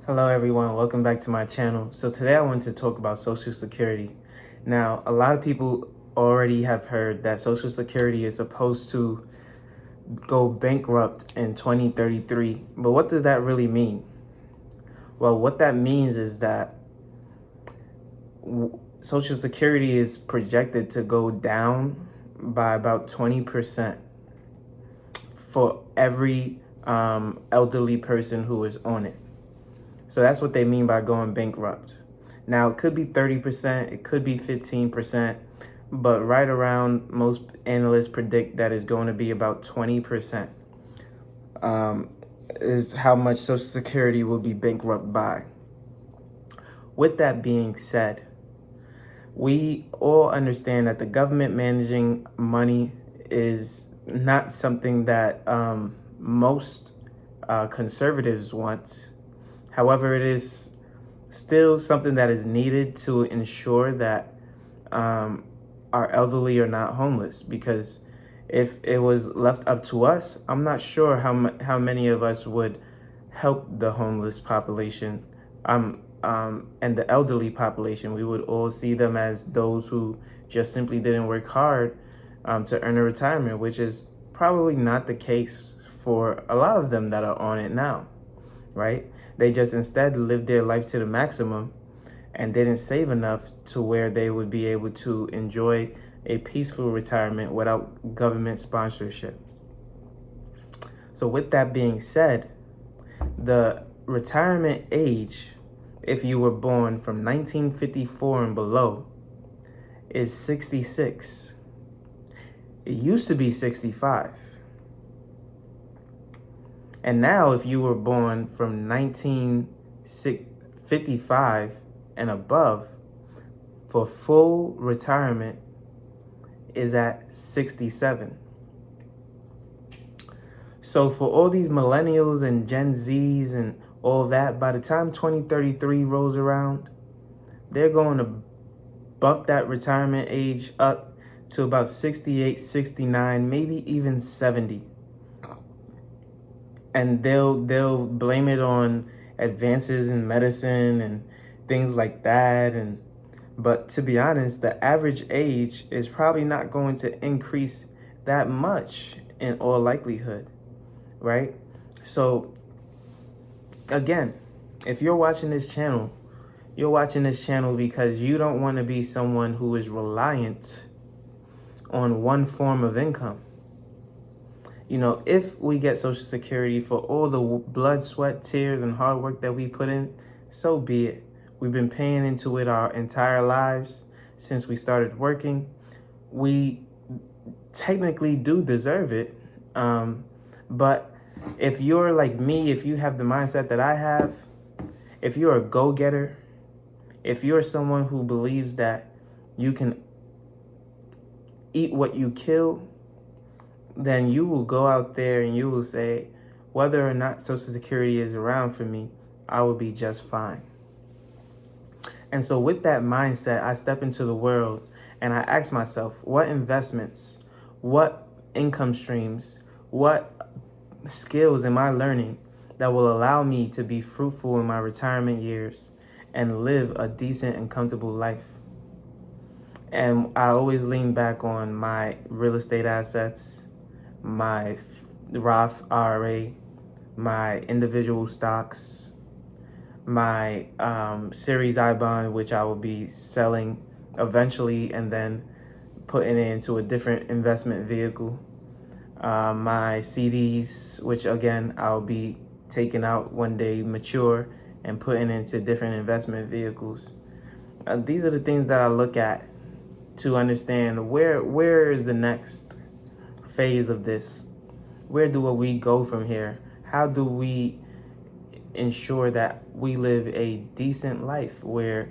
Hello everyone, welcome back to my channel. So today I wanted to talk about Social Security. Now, a lot of people already have heard that Social Security is supposed to go bankrupt in 2033. But what does that really mean? Well, what that means is that Social Security is projected to go down by about 20% for every elderly person who is on it. So that's what they mean by going bankrupt. Now, it could be 30%, it could be 15%, but right around, most analysts predict that it's going to be about 20% is how much Social Security will be bankrupt by. With that being said, we all understand that the government managing money is not something that most conservatives want. However, it is still something that is needed to ensure that our elderly are not homeless, because if it was left up to us, I'm not sure how many of us would help the homeless population and the elderly population. We would all see them as those who just simply didn't work hard to earn a retirement, which is probably not the case for a lot of them that are on it now, right? They just instead lived their life to the maximum and didn't save enough to where they would be able to enjoy a peaceful retirement without government sponsorship. So with that being said, the retirement age, if you were born from 1954 and below, is 66. It used to be 65. And now if you were born from 1955 and above, for full retirement is at 67. So for all these millennials and Gen Zs and all that, by the time 2033 rolls around, they're going to bump that retirement age up to about 68, 69, maybe even 70. And they'll blame it on advances in medicine and things like that. But to be honest, the average age is probably not going to increase that much in all likelihood, right? So again, if you're watching this channel, you're watching this channel because you don't want to be someone who is reliant on one form of income. You know, if we get Social Security for all the blood, sweat, tears, and hard work that we put in, so be it. We've been paying into it our entire lives since we started working. We technically do deserve it. But if you're like me, if you have the mindset that I have, if you're a go-getter, if you're someone who believes that you can eat what you kill, then you will go out there and you will say, whether or not Social Security is around for me, I will be just fine. And so with that mindset, I step into the world and I ask myself, what investments, what income streams, what skills am I learning that will allow me to be fruitful in my retirement years and live a decent and comfortable life? And I always lean back on my real estate assets, my Roth IRA, my individual stocks, my Series I bond, which I will be selling eventually and then putting it into a different investment vehicle, my CDs, which again I'll be taking out one day, mature, and putting into different investment vehicles. These are the things that I look at to understand where is the next phase of this. Where do we go from here? How do we ensure that we live a decent life where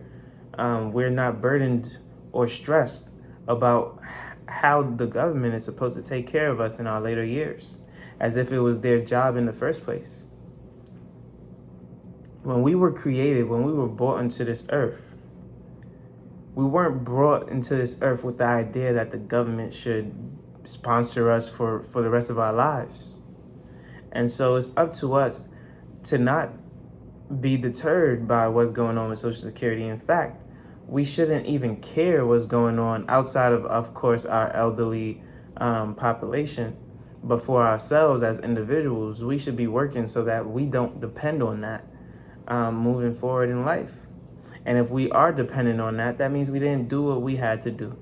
we're not burdened or stressed about how the government is supposed to take care of us in our later years, as if it was their job in the first place? When we were created, when we were brought into this earth, we weren't brought into this earth with the idea that the government should sponsor us for the rest of our lives. And so it's up to us to not be deterred by what's going on with Social Security. In fact, we shouldn't even care what's going on outside of course, our elderly population. But for ourselves as individuals, we should be working so that we don't depend on that moving forward in life. And if we are dependent on that, that means we didn't do what we had to do.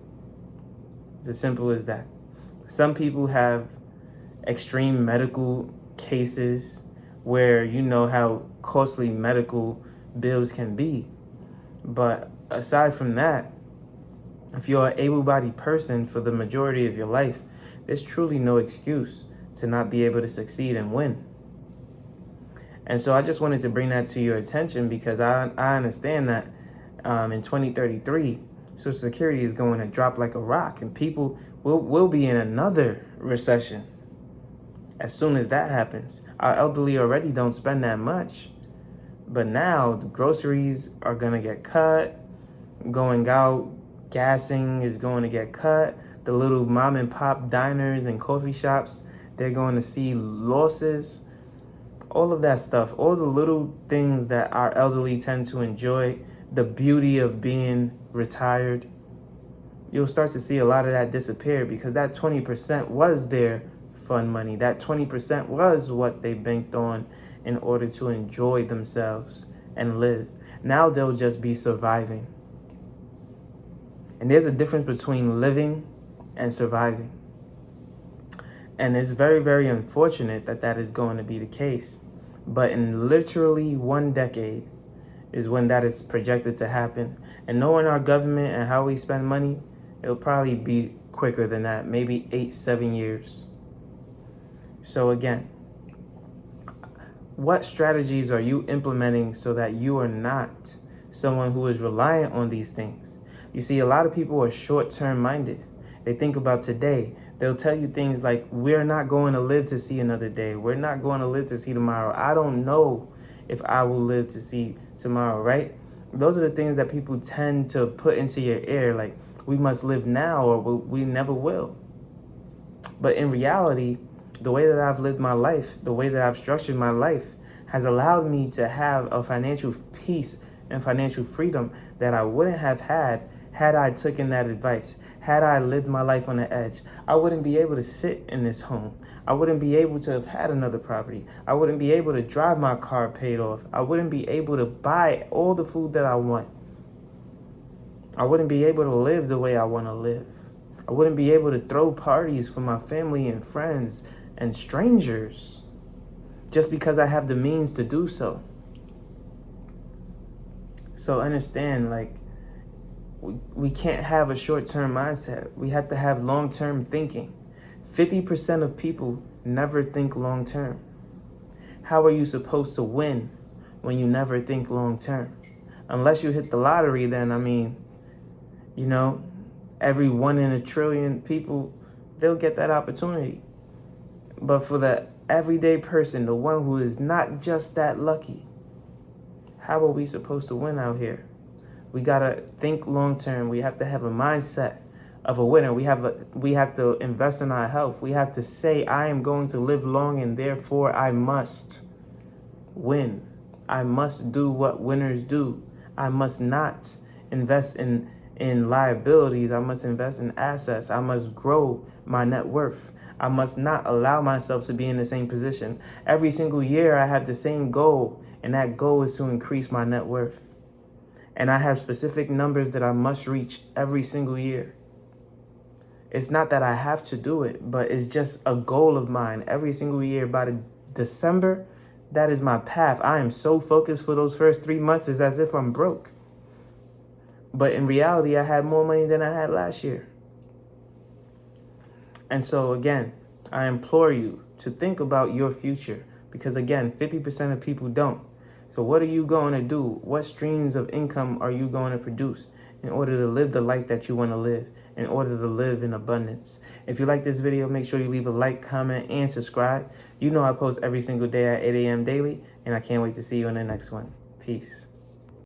It's as simple as that. Some people have extreme medical cases where you know how costly medical bills can be. But aside from that, if you're an able-bodied person for the majority of your life, there's truly no excuse to not be able to succeed and win. And so I just wanted to bring that to your attention because I understand that in 2033, Social Security is going to drop like a rock and people will be in another recession. As soon as that happens, our elderly already don't spend that much. But now the groceries are going to get cut, going out, gassing is going to get cut. The little mom and pop diners and coffee shops, they're going to see losses. All of that stuff, all the little things that our elderly tend to enjoy, the beauty of being retired, you'll start to see a lot of that disappear because that 20% was their fun money. That 20% was what they banked on in order to enjoy themselves and live. Now they'll just be surviving. And there's a difference between living and surviving. And it's very, very unfortunate that that is going to be the case. But in literally 1 decade is when that is projected to happen. And knowing our government and how we spend money, it'll probably be quicker than that, maybe 8-7 years. So again, what strategies are you implementing so that you are not someone who is reliant on these things? You see, a lot of people are short-term minded. They think about today. They'll tell you things like, we're not going to live to see another day. We're not going to live to see tomorrow. I don't know if I will live to see tomorrow, right? Those are the things that people tend to put into your ear, like, we must live now or we never will. But in reality, the way that I've lived my life, the way that I've structured my life has allowed me to have a financial peace and financial freedom that I wouldn't have had I taken that advice. Had I lived my life on the edge, I wouldn't be able to sit in this home. I wouldn't be able to have had another property. I wouldn't be able to drive my car paid off. I wouldn't be able to buy all the food that I want. I wouldn't be able to live the way I want to live. I wouldn't be able to throw parties for my family and friends and strangers just because I have the means to do so. So understand, like, we can't have a short-term mindset. We have to have long-term thinking. 50% of people never think long-term. How are you supposed to win when you never think long-term? Unless you hit the lottery, then, I mean, you know, every 1 in a trillion people, they'll get that opportunity. But for the everyday person, the one who is not just that lucky, how are we supposed to win out here? We gotta think long term. We have to have a mindset of a winner. We have to invest in our health. We have to say, I am going to live long and therefore I must win. I must do what winners do. I must not invest in liabilities. I must invest in assets. I must grow my net worth. I must not allow myself to be in the same position. Every single year I have the same goal, and that goal is to increase my net worth. And I have specific numbers that I must reach every single year. It's not that I have to do it, but it's just a goal of mine every single year. By the December, that is my path. I am so focused for those first 3 months. It's as if I'm broke. But in reality, I had more money than I had last year. And so again, I implore you to think about your future because again, 50% of people don't. So what are you going to do? What streams of income are you going to produce in order to live the life that you want to live, in order to live in abundance? If you like this video, make sure you leave a like, comment, and subscribe. You know I post every single day at 8 a.m. daily, and I can't wait to see you in the next one. Peace.